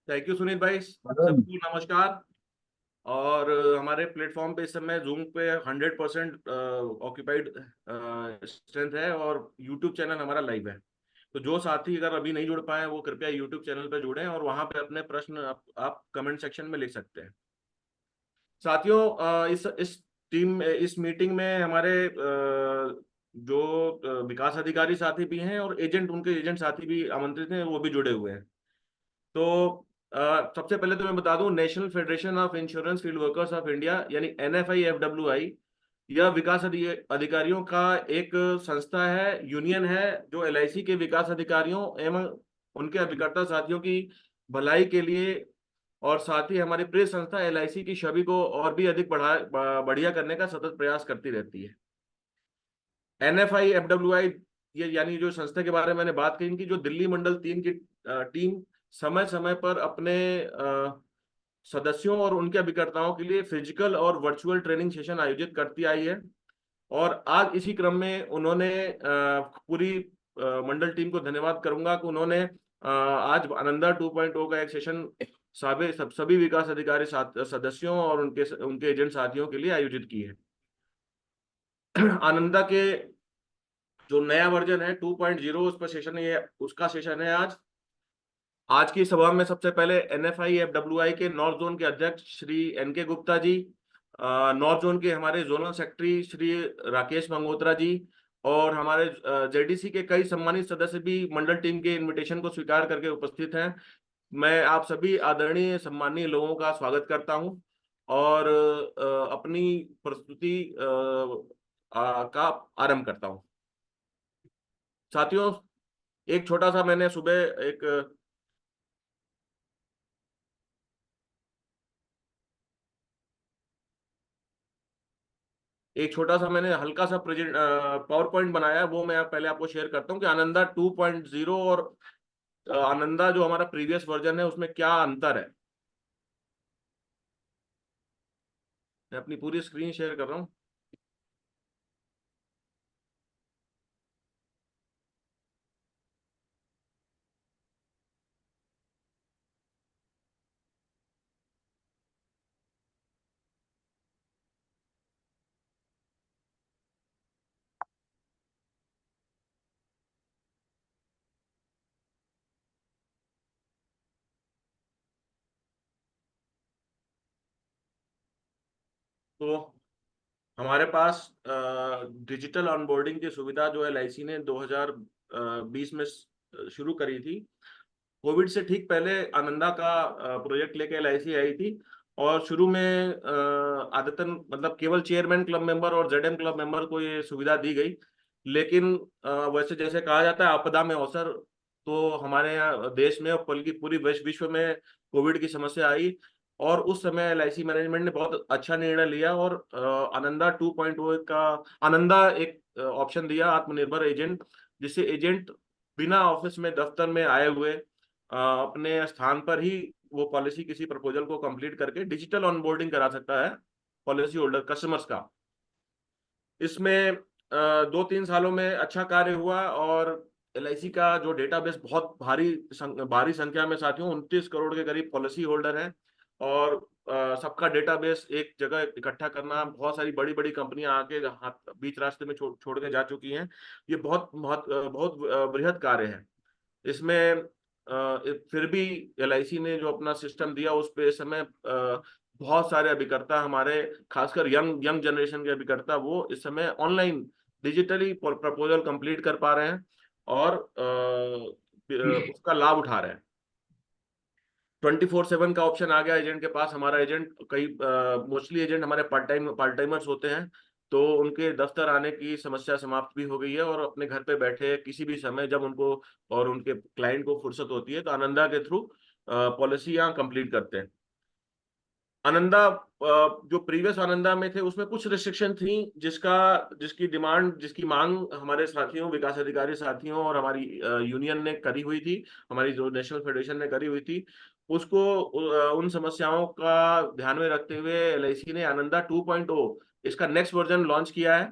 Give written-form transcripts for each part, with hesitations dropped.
Thank you Sunil भाई, मदन। सबको नमस्कार। और हमारे प्लेटफॉर्म पे इस समय जूम पे 100% ऑक्यूपाइड स्ट्रेंथ है और यूट्यूब चैनल हमारा लाइव है। तो जो साथी अगर अभी नहीं जुड़ पाए वो कृपया यूट्यूब चैनल पे जुड़ें और वहां पे अपने प्रश्न आप कमेंट सेक्शन में लिख सकते हैं। साथियों, इस मीटिंग में हमारे जो विकास अधिकारी साथी भी हैं और उनके एजेंट साथी भी आमंत्रित हैं, वो भी जुड़े हुए हैं। तो सबसे पहले तो मैं बता दूं, national federation of insurance field workers of India यानी NFIFWI, यह अधिकारियों का एक संस्था है, यूनियन है, जो LIC के विकास अधिकारियों एवं उनके अभिकर्ता साथियों की भलाई के लिए और साथ ही हमारी प्रिय संस्था LIC की छवि को और भी अधिक बढ़िया करने का सतत प्रयास करती रहती है। NFIFWI, ये यानी जो संस्था के बारे में मैंने बात की, इनकी जो दिल्ली मंडल 3 की टीम समय समय पर अपने सदस्यों और उनके अभिकर्ताओं के लिए फिजिकल और वर्चुअल ट्रेनिंग सेशन आयोजित करती आई है। और आज इसी क्रम में उन्होंने पूरी मंडल टीम को धन्यवाद करूंगा कि उन्होंने आज आनंदा 2.0 का एक सेशन सभी विकास अधिकारी सदस्यों और उनके उनके एजेंट साथियों के लिए आयोजित की है। आनंदा के जो नया वर्जन है 2.0, उस पर सेशन है, उसका सेशन है आज। आज की सभा में सबसे पहले NFIFWI के नॉर्थ जोन के अध्यक्ष Shri NK Gupta ji, north zone के हमारे जोनल सेक्रेटरी श्री राकेश मंगोत्रा जी और हमारे JDC के कई सम्मानित सदस्य भी मंडल टीम के इनविटेशन को स्वीकार करके उपस्थित हैं। मैं आप सभी आदरणीय सम्मानीय लोगों का स्वागत करता हूं और अपनी प्रस्तुति का आरंभ करता हूं। साथियों, एक छोटा सा मैंने सुबह एक छोटा सा मैंने हल्का सा प्रेजेंट पावर पॉइंट बनाया है, वो मैं पहले आपको शेयर करता हूँ कि आनंदा 2.0 और आनंदा जो हमारा प्रीवियस वर्जन है उसमें क्या अंतर है। मैं अपनी पूरी स्क्रीन शेयर कर रहा हूँ। तो हमारे पास डिजिटल ऑनबोर्डिंग की सुविधा जो LIC ने 2020 में शुरू करी थी, कोविड से ठीक पहले आनंदा का प्रोजेक्ट लेके LIC आई थी। और शुरू में आदतन मतलब केवल चेयरमैन क्लब मेंबर और ZM क्लब मेंबर को ये सुविधा दी गई। लेकिन वैसे जैसे कहा जाता है आपदा में अवसर, तो हमारे यहाँ देश में और बल्कि पूरी विश्व में कोविड की समस्या आई और उस समय LIC मैनेजमेंट ने बहुत अच्छा निर्णय लिया और आनंदा 2.0 का आनंदा एक ऑप्शन दिया, आत्मनिर्भर एजेंट, जिससे एजेंट बिना ऑफिस में दफ्तर में आए हुए अपने स्थान पर ही वो पॉलिसी किसी प्रपोजल को कंप्लीट करके डिजिटल ऑनबोर्डिंग करा सकता है पॉलिसी होल्डर कस्टमर्स का। इसमें 2-3 सालों में अच्छा कार्य हुआ और LIC का जो डेटाबेस बहुत भारी संख्या में साथियों 29 करोड़ के करीब पॉलिसी होल्डर हैं। और सबका डेटाबेस एक जगह इकट्ठा करना, बहुत सारी बड़ी बड़ी कंपनियां आके हाथ बीच रास्ते में छोड़ के जा चुकी हैं। ये बहुत बहुत बहुत बृहद कार्य है। इसमें फिर भी LIC ने जो अपना सिस्टम दिया उस पे इस समय बहुत सारे अभिकर्ता हमारे, खासकर यंग यंग जनरेशन के अभिकर्ता, वो इस समय ऑनलाइन डिजिटली प्रपोजल कंप्लीट कर पा रहे हैं और उसका लाभ उठा रहे हैं। 24/7 का ऑप्शन आ गया एजेंट के पास। हमारा एजेंट कई मोस्टली एजेंट हमारे पार्ट टाइमर्स होते हैं, तो उनके दफ्तर आने की समस्या समाप्त भी हो गई है और अपने घर पे बैठे किसी भी समय जब उनको और उनके क्लाइंट को फुर्सत होती है तो आनंदा के थ्रू पॉलिसियां कंप्लीट करते हैं। आनंदा जो प्रीवियस आनंदा में थे उसमें कुछ रिस्ट्रिक्शन थी, जिसकी मांग हमारे साथियों, विकास अधिकारी साथियों और हमारी यूनियन ने करी हुई थी, हमारी जो नेशनल फेडरेशन ने करी हुई थी। उसको उन समस्याओं का ध्यान में रखते हुए LIC ने आनंदा 2.0 इसका नेक्स्ट वर्जन लॉन्च किया है।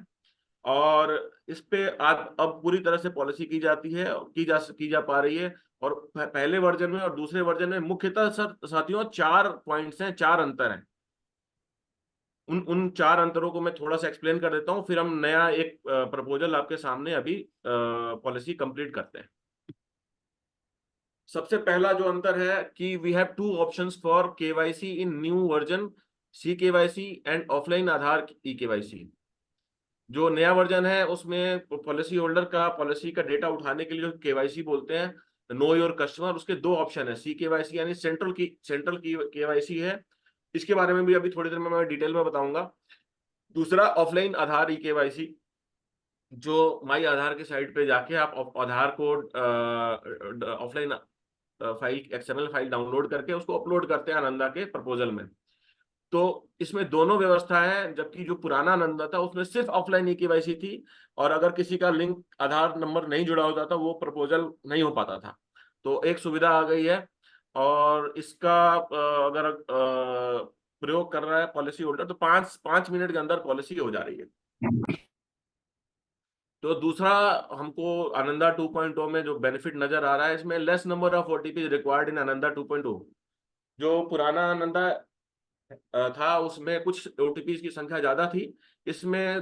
और इस पे अब पूरी तरह से पॉलिसी की जाती है, की जा पा रही है। और पहले वर्जन में और दूसरे वर्जन में मुख्यतः सर साथियों 4 पॉइंट्स हैं, 4 अंतर हैं। उन उन 4 अंतरों को मैं थोड़ा सा एक्सप्लेन कर देता हूँ, फिर हम नया एक प्रपोजल आपके सामने अभी पॉलिसी कंप्लीट करते हैं। सबसे पहला जो अंतर है कि we have 2 options for KYC in new version, C KYC and offline Aadhaar e KYC. जो नया वर्जन है उसमें पॉलिसी होल्डर का पॉलिसी का डेटा उठाने के लिए जो केवाईसी बोलते हैं, नो योर कस्टमर, उसके 2 ऑप्शन है, सी केवाईसी यानी सेंट्रल की केवाईसी है, इसके बारे में भी अभी थोड़ी देर में मैं डिटेल में बताऊंगा। दूसरा ऑफलाइन आधार ई केवाईसी, जो माई आधार के साइट पे जाके आप आधार को offline file, XML file download करके उसको अपलोड करते हैं आनंदा के प्रपोजल में। तो इसमें दोनों व्यवस्था है, जबकि जो पुराना आनंदा था उसमें सिर्फ ऑफलाइन ई केवाईसी थी, और अगर किसी का लिंक आधार नंबर नहीं जुड़ा होता था वो प्रपोजल नहीं हो पाता था। तो एक सुविधा आ गई है, और इसका अगर प्रयोग कर रहा है पॉलिसी होल्डर तो 5 मिनट के अंदर पॉलिसी हो जा रही है। तो दूसरा हमको आनंदा 2.0 में जो बेनिफिट नजर आ रहा है, इसमें less number of OTP required in Ananda 2.0। जो पुराना आनंदा था उसमें कुछ ओटीपी की संख्या ज्यादा थी, इसमें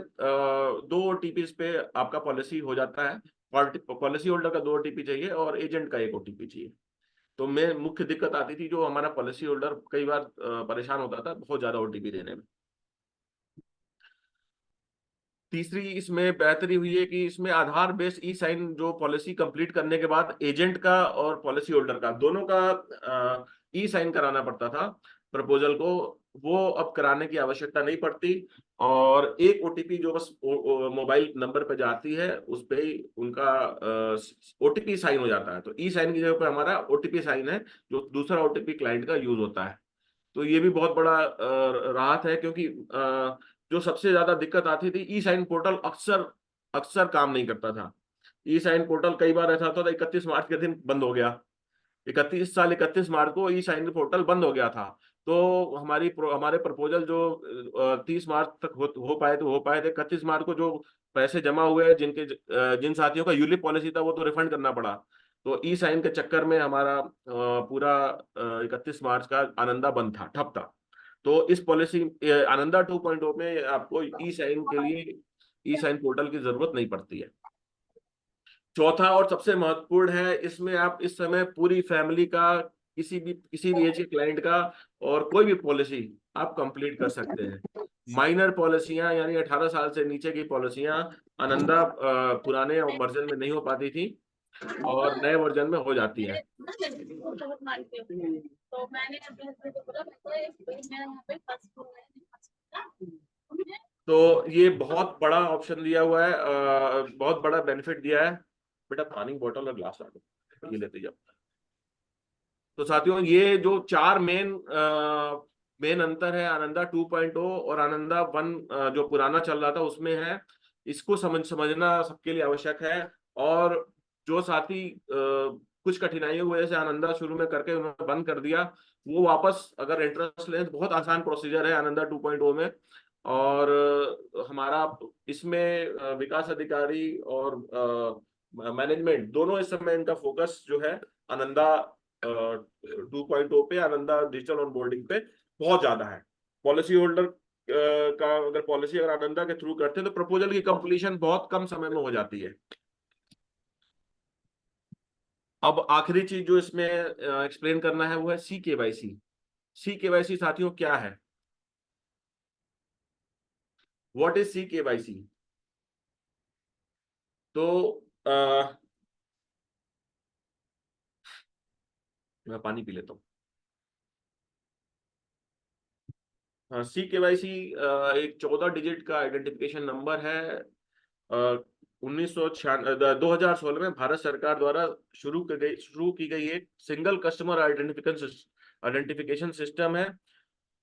2 ओटीपी पे आपका पॉलिसी हो जाता है। पॉलिसी होल्डर का 2 ओटीपी चाहिए और एजेंट का 1 ओटीपी चाहिए। तो मैं मुख्य दिक्कत आती थी, जो हमारा पॉलिसी होल्डर कई बार परेशान होता था बहुत ज्यादा ओटीपी देने में। तीसरी इसमें बेहतरी हुई है कि इसमें आधार बेस्ड ई साइन, जो पॉलिसी कंप्लीट करने के बाद एजेंट का और पॉलिसी होल्डर का दोनों का ई साइन कराना पड़ता था प्रपोजल को, वो अब कराने की आवश्यकता नहीं पड़ती। और एक ओटीपी जो बस मोबाइल नंबर पे जाती है उस पे ही उनका ओटीपी साइन हो जाता है। तो ई साइन की जगह पे हमारा ओटीपी साइन है, जो दूसरा ओटीपी क्लाइंट का यूज होता है। तो ये भी बहुत बड़ा राहत है, क्योंकि जो सबसे ज्यादा दिक्कत आती थी, ई साइन पोर्टल अक्सर अक्सर काम नहीं करता था। ई साइन पोर्टल कई बार ऐसा होता था 31 मार्च के दिन बंद हो गया, 31 मार्च को ई साइन पोर्टल बंद हो गया था। तो हमारे प्रपोजल जो 30 मार्च तक हो पाए तो हो पाए थे, 31 मार्च को जो पैसे जमा हुए हैं जिन साथियों का यूलिप पॉलिसी था वो तो रिफंड करना पड़ा। तो ई साइन के चक्कर में हमारा पूरा 31 मार्च का आनंदा बंद था, ठप था। तो इस पॉलिसी आनंदा 2.0 में आपको ई साइन के लिए ई साइन पोर्टल की जरूरत नहीं पड़ती है। चौथा और सबसे महत्वपूर्ण है, इसमें आप इस समय पूरी फैमिली का, किसी भी एज के क्लाइंट का और कोई भी पॉलिसी आप कंप्लीट कर सकते हैं। माइनर पॉलिसियां यानी 18 साल से नीचे की पॉलिसियां आनंदा पुराने वर्जन में नहीं हो पाती थी और नए वर्जन में हो जाती है। तो ये बहुत बड़ा ऑप्शन दिया हुआ है, बहुत बड़ा बेनिफिट दिया है। बेटा पानी बोतल और ग्लास ला दो, ये लेते जाओ। तो साथियों ये जो 4 मेन अंतर है आनंदा 2.0 और आनंदा 1 जो पुराना चल रहा था उसमें है, इसको समझना सबके लिए आवश्यक है। और जो साथी कुछ कठिनाइयों की वजह से आनंदा शुरू में करके उन्होंने बंद कर दिया, वो वापस अगर इंटरेस्ट लें तो बहुत आसान प्रोसीजर है आनंदा 2.0 में। और हमारा इसमें विकास अधिकारी और मैनेजमेंट दोनों इस समय इनका फोकस जो है आनंदा 2.0 पे, आनंदा डिजिटल ऑनबोर्डिंग पे बहुत ज्यादा है। पॉलिसी होल्डर का अगर पॉलिसी अगर आनंदा के थ्रू करते हैं तो प्रपोजल की कंप्लीशन बहुत कम समय में हो जाती है। अब आखिरी चीज जो इसमें एक्सप्लेन करना है वो है सी केवाईसी। सी केवाईसी साथियों क्या है? What is C KYC? तो मैं पानी पी लेता हूँ। सी केवाईसी एक 14 डिजिट का आइडेंटिफिकेशन नंबर है। 2016 में भारत सरकार द्वारा शुरू की गई एक सिंगल कस्टमर आइडेंटिफिकेशन सिस्टम है।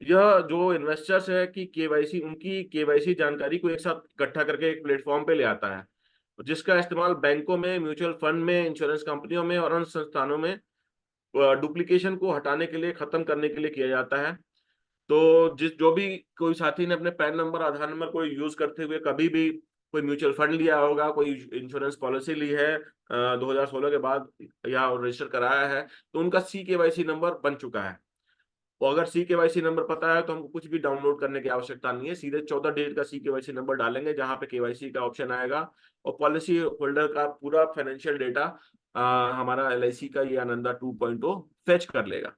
यह जो इन्वेस्टर्स है कि केवाईसी उनकी केवाईसी जानकारी को एक साथ इकट्ठा करके एक प्लेटफॉर्म पे ले आता है, जिसका इस्तेमाल बैंकों में, म्यूचुअल फंड में, इंश्योरेंस कंपनियों में और अन्य संस्थानों में डुप्लीकेशन को हटाने के लिए, खत्म करने के लिए किया जाता है। तो जो भी कोई साथी ने अपने पैन नंबर, आधार नंबर को यूज करते हुए कभी भी कोई म्यूचुअल फंड लिया होगा, कोई इंश्योरेंस पॉलिसी ली है 2016 के बाद या रजिस्टर कराया है, तो उनका CKYC नंबर बन चुका है। तो अगर CKYC नंबर पता है तो हमको कुछ भी डाउनलोड करने की आवश्यकता नहीं है, सीधे 14 डिजिट का CKYC नंबर डालेंगे जहां पे KYC का ऑप्शन आएगा, और पॉलिसी होल्डर का पूरा फाइनेंशियल डेटा हमारा LIC का ये आनंदा 2.0 फेच कर लेगा।